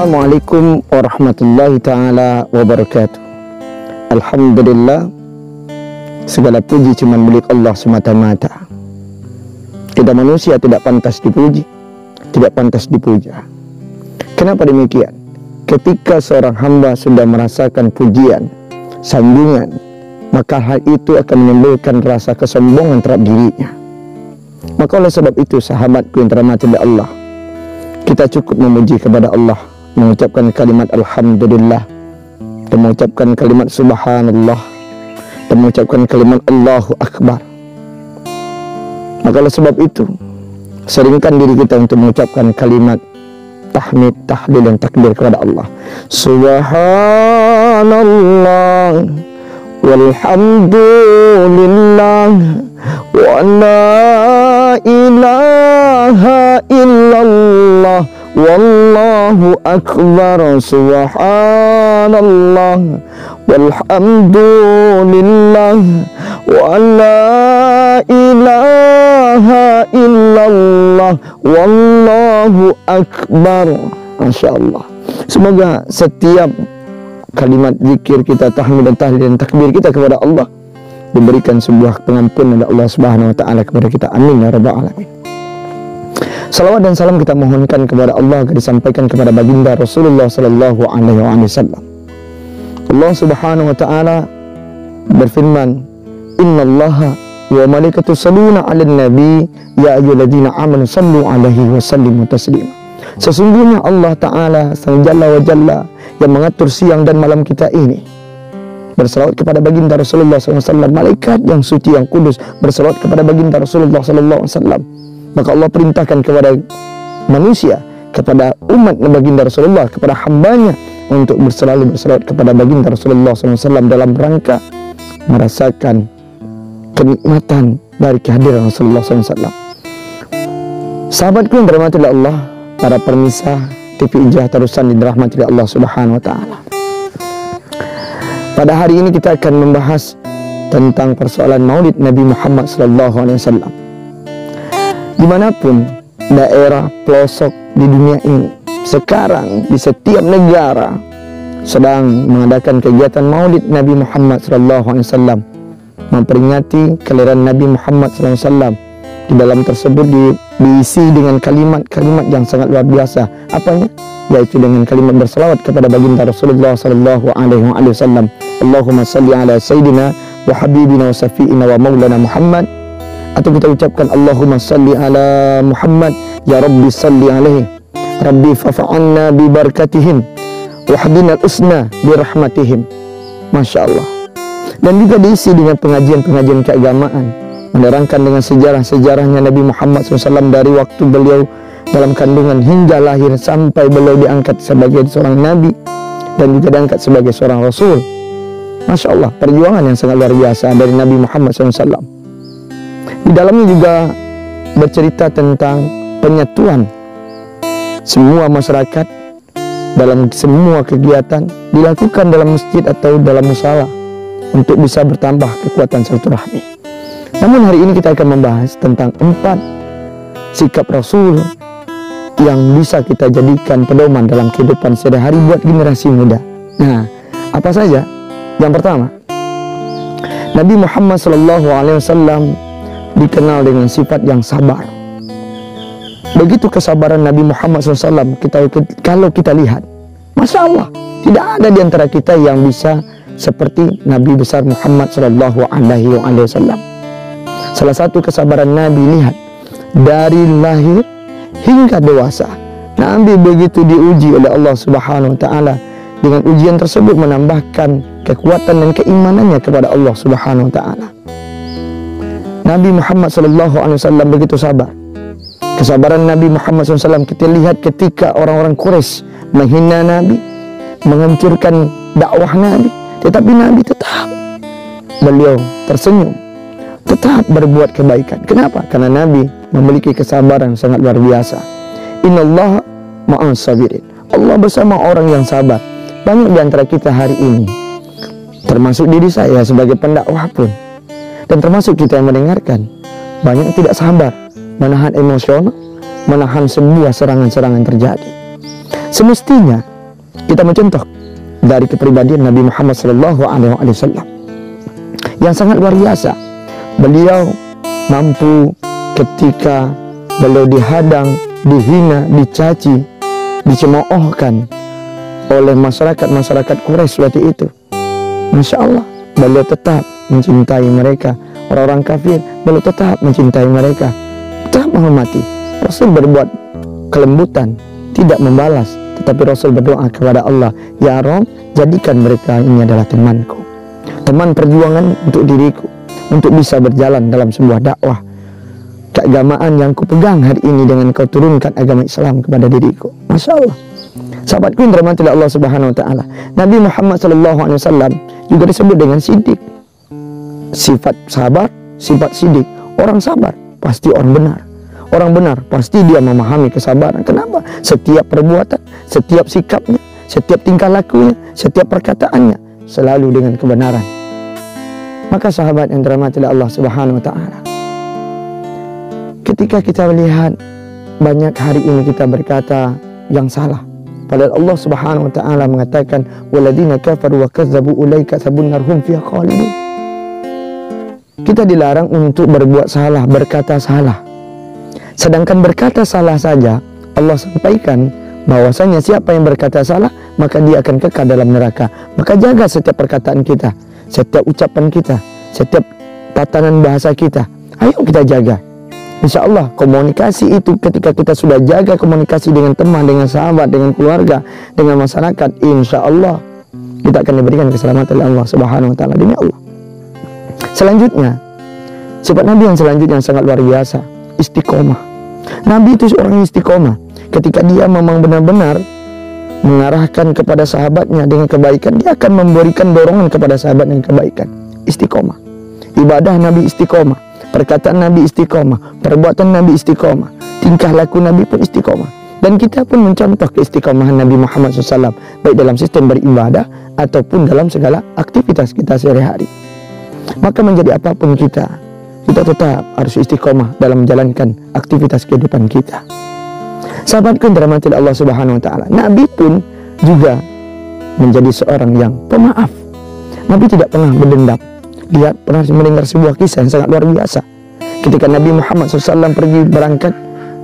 Assalamualaikum warahmatullahi ta'ala wabarakatuh. Alhamdulillah, segala puji cuma milik Allah semata-mata. Kita manusia tidak pantas dipuji, tidak pantas dipuja. Kenapa demikian? Ketika seorang hamba sudah merasakan pujian, sanjungan, maka hal itu akan menimbulkan rasa kesombongan terhadap dirinya. Maka oleh sebab itu, sahabatku yang terhormati oleh Allah, kita cukup memuji kepada Allah, mengucapkan kalimat Alhamdulillah, dan mengucapkan kalimat Subhanallah, dan mengucapkan kalimat Allahu Akbar. Maka oleh sebab itu, seringkan diri kita untuk mengucapkan kalimat tahmid, tahlil, dan takbir kepada Allah. Subhanallah walhamdulillah wa la ilaha illallah wallahu akbar. Subhanallah walhamdulillah wa la ilaha illallah wallahu akbar. Masya Allah. Semoga setiap kalimat zikir kita, tahmid dan tahlil dan takbir kita kepada Allah diberikan sebuah pengampunan oleh Allah Subhanahu wa taala kepada kita. Amin ya rabbal alamin. Salawat dan salam kita mohonkan kepada Allah agar disampaikan kepada baginda Rasulullah sallallahu alaihi wasallam. Allah Subhanahu wa taala berfirman, "Innallaha wa malaikatahu yusholluna 'alan nabi ya ayyuhalladzina amanu shallu 'alaihi wa sallimu taslima." Sesungguhnya Allah taala Sang Jalla wa Jalla yang mengatur siang dan malam kita ini bersalawat kepada baginda Rasulullah SAW. Malaikat yang suci, yang kudus bersalawat kepada baginda Rasulullah SAW. Maka Allah perintahkan kepada manusia, kepada umat baginda Rasulullah, kepada hambanya untuk selalu bersalawat kepada baginda Rasulullah SAW dalam rangka merasakan kenikmatan dari kehadiran Rasulullah SAW. Sahabatku yang dirahmati oleh Allah, para pemirsa TV Hijrah Tarusan yang dirahmati oleh Allah Subhanahu wa taala. Pada hari ini kita akan membahas tentang persoalan Maulid Nabi Muhammad SAW. Dimanapun daerah pelosok di dunia ini, sekarang di setiap negara sedang mengadakan kegiatan Maulid Nabi Muhammad SAW, memperingati kelahiran Nabi Muhammad SAW. Di dalam tersebut diisi dengan kalimat-kalimat yang sangat luar biasa. Apanya? Yaitu dengan kalimat bersalawat kepada baginda Rasulullah sallallahu alaihi wasallam. Allahumma salli ala sayyidina wa habibina wa safiina wa maulana Muhammad. Atau kita ucapkan Allahumma salli ala Muhammad, ya Rabbi salli alaihi, Rabbi fafa'anna bi barakatihim wahdina al-usna bi rahmatihim. Masya Allah. Dan juga diisi dengan pengajian-pengajian keagamaan, menerangkan dengan sejarah-sejarahnya Nabi Muhammad SAW dari waktu beliau dalam kandungan hingga lahir sampai beliau diangkat sebagai seorang Nabi dan juga diangkat sebagai seorang Rasul. Masya Allah, perjuangan yang sangat luar biasa dari Nabi Muhammad SAW. Di dalamnya juga bercerita tentang penyatuan semua masyarakat dalam semua kegiatan dilakukan dalam masjid atau dalam musala untuk bisa bertambah kekuatan silaturahmi. Namun hari ini kita akan membahas tentang 4 sikap Rasul yang bisa kita jadikan pedoman dalam kehidupan sehari-hari buat generasi muda. Nah, apa saja? Yang pertama, Nabi Muhammad SAW dikenal dengan sifat yang sabar. Begitu kesabaran Nabi Muhammad SAW, kalau kita lihat, Masya Allah, tidak ada di antara kita yang bisa seperti Nabi besar Muhammad SAW. Salah satu kesabaran Nabi, lihat, dari lahir hingga dewasa, Nabi begitu diuji oleh Allah Subhanahu wa taala. Dengan ujian tersebut menambahkan kekuatan dan keimanannya kepada Allah Subhanahu wa taala. Nabi Muhammad SAW begitu sabar. Kesabaran Nabi Muhammad SAW kita lihat ketika orang-orang Quraisy menghina Nabi, menghancurkan dakwah Nabi, tetapi Nabi tetap beliau tersenyum, tetap berbuat kebaikan. Kenapa? Karena Nabi memiliki kesabaran sangat luar biasa. Innallaha ma'as sabirin. Allah bersama orang yang sabar. Banyak di antara kita hari ini, termasuk diri saya sebagai pendakwah pun, dan termasuk kita yang mendengarkan, banyak tidak sabar, menahan emosional, menahan sebuah serangan-serangan terjadi. Semestinya kita mencontoh dari kepribadian Nabi Muhammad SAW yang sangat luar biasa. Beliau mampu ketika beliau dihadang, dihina, dicaci, dicemoohkan oleh masyarakat Quraisy waktu itu. Masya Allah, beliau tetap mencintai mereka. Orang-orang kafir, beliau tetap mencintai mereka, tetap menghormati. Rasul berbuat kelembutan, tidak membalas, tetapi Rasul berdoa kepada Allah, ya Rabb, jadikan mereka ini adalah temanku, teman perjuangan untuk diriku, untuk bisa berjalan dalam sebuah dakwah keagamaan yang kupegang hari ini dengan kau turunkan agama Islam kepada diriku. Masya Allah. Sahabatku yang dirahmati oleh Allah Subhanahu Wa Taala, Nabi Muhammad SAW juga disebut dengan sidik. Sifat sabar, sifat sidik. Orang sabar pasti orang benar. Orang benar pasti dia memahami kesabaran. Kenapa? Setiap perbuatan, setiap sikapnya, setiap tingkah lakunya, setiap perkataannya selalu dengan kebenaran. Maka sahabat yang dirahmati oleh Allah Subhanahu Wa Taala, ketika kita melihat banyak hari ini kita berkata yang salah, padahal Allah Subhanahu Wa Taala mengatakan waladina kafaru wa kazzabu ulaika sabunnarhum fiha khalidun. Kita dilarang untuk berbuat salah, berkata salah. Sedangkan berkata salah saja Allah sampaikan bahwasanya siapa yang berkata salah maka dia akan kekal dalam neraka. Maka jaga setiap perkataan kita, setiap ucapan kita, setiap tatanan bahasa kita. Ayo kita jaga. Insya Allah komunikasi itu, ketika kita sudah jaga komunikasi dengan teman, dengan sahabat, dengan keluarga, dengan masyarakat, insya Allah kita akan diberikan keselamatan oleh Allah Subhanahu Wa Taala. Demi Allah. Selanjutnya, sifat Nabi yang selanjutnya yang sangat luar biasa, istiqomah. Nabi itu seorang istiqomah. Ketika dia memang benar-benar mengarahkan kepada sahabatnya dengan kebaikan, dia akan memberikan dorongan kepada sahabat dengan kebaikan. Istiqomah. Ibadah Nabi istiqomah, perkataan Nabi istiqomah, perbuatan Nabi istiqomah, tingkah laku Nabi pun istiqomah. Dan kita pun mencontoh keistiqomahan Nabi Muhammad SAW, baik dalam sistem beribadah ataupun dalam segala aktivitas kita sehari-hari. Maka menjadi apapun kita tetap harus istiqomah dalam menjalankan aktivitas kehidupan kita. Sahabatku yang dirahmati Allah Subhanahu Wa Taala, Nabi pun juga menjadi seorang yang pemaaf. Nabi tidak pernah berdendam. Dia pernah mendengar sebuah kisah yang sangat luar biasa. Ketika Nabi Muhammad SAW pergi berangkat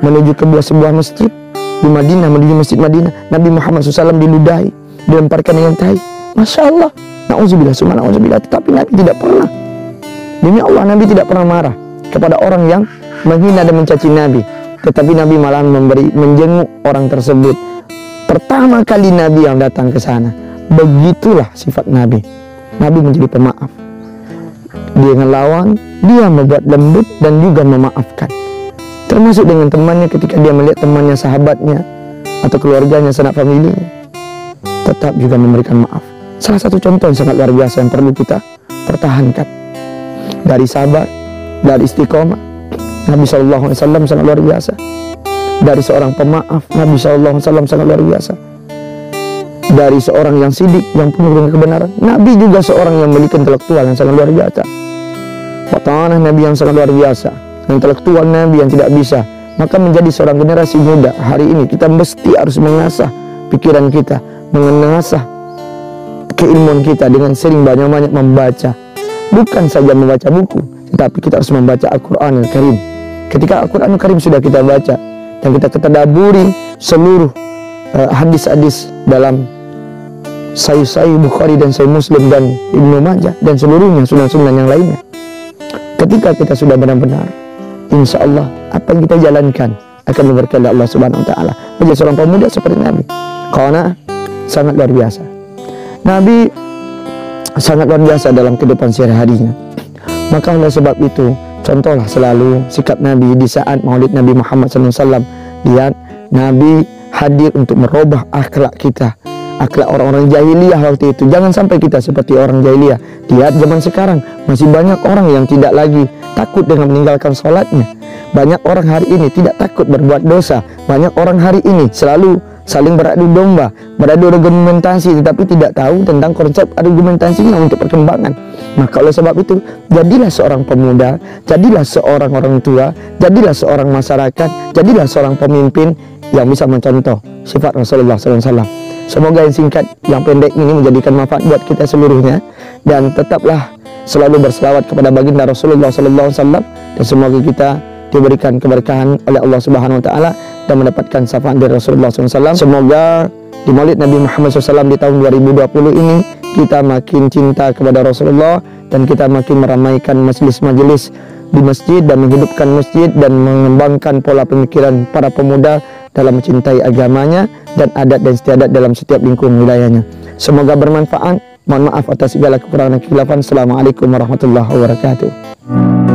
menuju ke sebuah masjid di Madinah, menuju masjid Madinah, Nabi Muhammad SAW diludahi, dilemparkan dengan tai. Masya Allah, na'udzubillah, summa na'udzubillah. Tetapi Nabi tidak pernah, demi Allah, Nabi tidak pernah marah kepada orang yang menghina dan mencaci Nabi. Tetapi Nabi malah menjenguk orang tersebut. Pertama kali Nabi yang datang ke sana. Begitulah sifat Nabi. Nabi menjadi pemaaf. Dia dengan lawan, dia membuat lembut dan juga memaafkan. Termasuk dengan temannya, ketika dia melihat temannya, sahabatnya, atau keluarganya, sanak familinya, tetap juga memberikan maaf. Salah satu contoh yang sangat luar biasa yang perlu kita pertahankan. Dari sabar, dari istiqomah, Nabi SAW sangat luar biasa. Dari seorang pemaaf, Nabi SAW sangat luar biasa. Dari seorang yang sidik, yang penuh dengan kebenaran, Nabi juga seorang yang memiliki intelektual yang sangat luar biasa. Watanah Nabi yang sangat luar biasa, intelektual Nabi yang tidak bisa. Maka menjadi seorang generasi muda hari ini, kita mesti harus mengasah pikiran kita, mengasah keilmuan kita dengan sering banyak-banyak membaca. Bukan saja membaca buku, tetapi kita harus membaca Al-Quran Al-Karim. Ketika Al-Quran Al-Karim sudah kita baca dan kita ketadaburi seluruh hadis-hadis dalam Sahih Bukhari dan Sahih Muslim dan Ibnu Majah dan seluruhnya sunan-sunan yang lainnya, ketika kita sudah benar-benar, insya Allah apa yang kita jalankan akan diberkahi oleh Allah Subhanahu Wa Taala. Menjadi seorang pemuda seperti Nabi, karena sangat luar biasa. Nabi sangat luar biasa dalam kehidupan sehari-harinya. Maka oleh sebab itu, contohlah selalu sikap Nabi di saat Maulid Nabi Muhammad SAW. Lihat, Nabi hadir untuk merubah akhlak kita, akhlak orang-orang jahiliyah waktu itu. Jangan sampai kita seperti orang jahiliyah. Lihat zaman sekarang masih banyak orang yang tidak lagi takut dengan meninggalkan sholatnya. Banyak orang hari ini tidak takut berbuat dosa. Banyak orang hari ini selalu saling beradu domba, beradu argumentasi, tetapi tidak tahu tentang konsep argumentasinya untuk perkembangan. Maka oleh sebab itu, jadilah seorang pemuda, jadilah seorang orang tua, jadilah seorang masyarakat, jadilah seorang pemimpin yang bisa mencontoh sifat Rasulullah SAW. Semoga yang singkat, yang pendek ini menjadikan manfaat buat kita seluruhnya, dan tetaplah selalu berselawat kepada baginda Rasulullah sallallahu alaihi wasallam, dan semoga kita diberikan keberkahan oleh Allah Subhanahu wa taala dan mendapatkan syafaat dari Rasulullah SAW. Semoga di Maulid Nabi Muhammad SAW di tahun 2020 ini kita makin cinta kepada Rasulullah, dan kita makin meramaikan majelis-majelis di masjid dan menghidupkan masjid dan mengembangkan pola pemikiran para pemuda dalam mencintai agamanya dan adat dan istiadat dalam setiap lingkungan wilayahnya. Semoga bermanfaat. Mohon maaf atas segala kekurangan dan kekhilafan. Assalamualaikum warahmatullahi wabarakatuh.